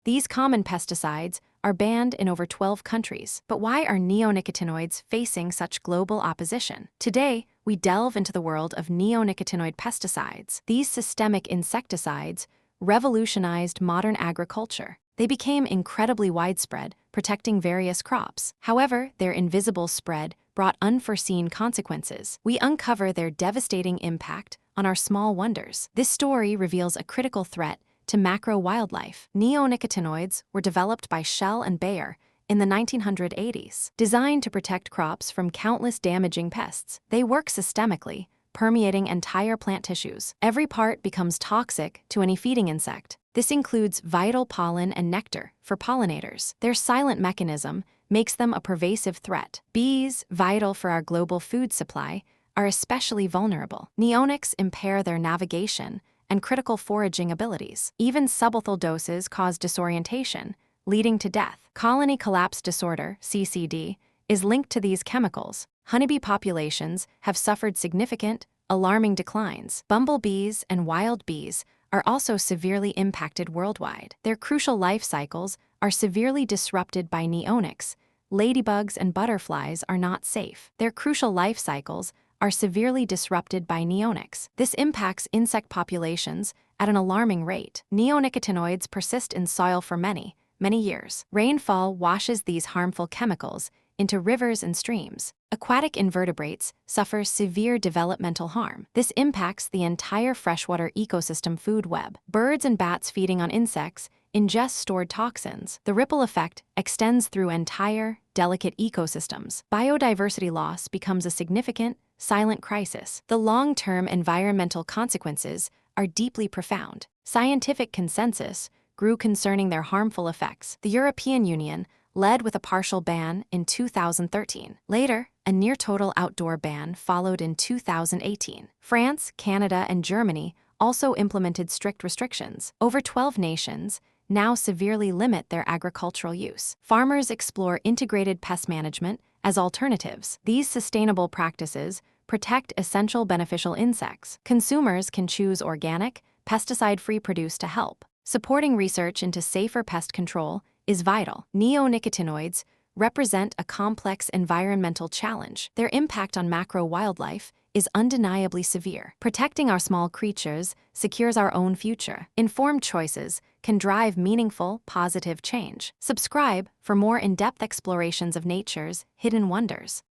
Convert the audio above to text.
These common pesticides are banned in over 12 countries. But why are neonicotinoids facing such global opposition? Today, we delve into the world of neonicotinoid pesticides. These systemic insecticides revolutionized modern agriculture. They became incredibly widespread, protecting various crops. However, their invisible spread brought unforeseen consequences. We uncover their devastating impact on our small wonders. This story reveals a critical threat to macro wildlife. Neonicotinoids were developed by Shell and Bayer in the 1980s. Designed to protect crops from countless damaging pests, they work systemically, permeating entire plant tissues. Every part becomes toxic to any feeding insect. This includes vital pollen and nectar for pollinators. Their silent mechanism makes them a pervasive threat. Bees, vital for our global food supply, are especially vulnerable. Neonics impair their navigation and critical foraging abilities. Even sublethal doses cause disorientation, leading to death. Colony collapse disorder, CCD, is linked to these chemicals. Honeybee populations have suffered significant, alarming declines. Bumblebees and wild bees are also severely impacted worldwide. Their crucial life cycles are severely disrupted by neonics. Ladybugs and butterflies are not safe. Their crucial life cycles are severely disrupted by neonics. This impacts insect populations at an alarming rate. Neonicotinoids persist in soil for many years. Rainfall washes these harmful chemicals into rivers and streams. Aquatic invertebrates suffer severe developmental harm. This impacts the entire freshwater ecosystem food web. Birds and bats feeding on insects ingest stored toxins. The ripple effect extends through entire, delicate ecosystems. Biodiversity loss becomes a significant, silent crisis. The long-term environmental consequences are deeply profound. Scientific consensus grew concerning their harmful effects. The European Union led with a partial ban in 2013. Later, a near-total outdoor ban followed in 2018. France, Canada, and Germany also implemented strict restrictions. Over 12 nations now severely limit their agricultural use. Farmers explore integrated pest management as alternatives. These sustainable practices protect essential beneficial insects. Consumers can choose organic, pesticide-free produce to help. Supporting research into safer pest control is vital. Neonicotinoids represent a complex environmental challenge. Their impact on macro wildlife is undeniably severe. Protecting our small creatures secures our own future. Informed choices can drive meaningful, positive change. Subscribe for more in-depth explorations of nature's hidden wonders.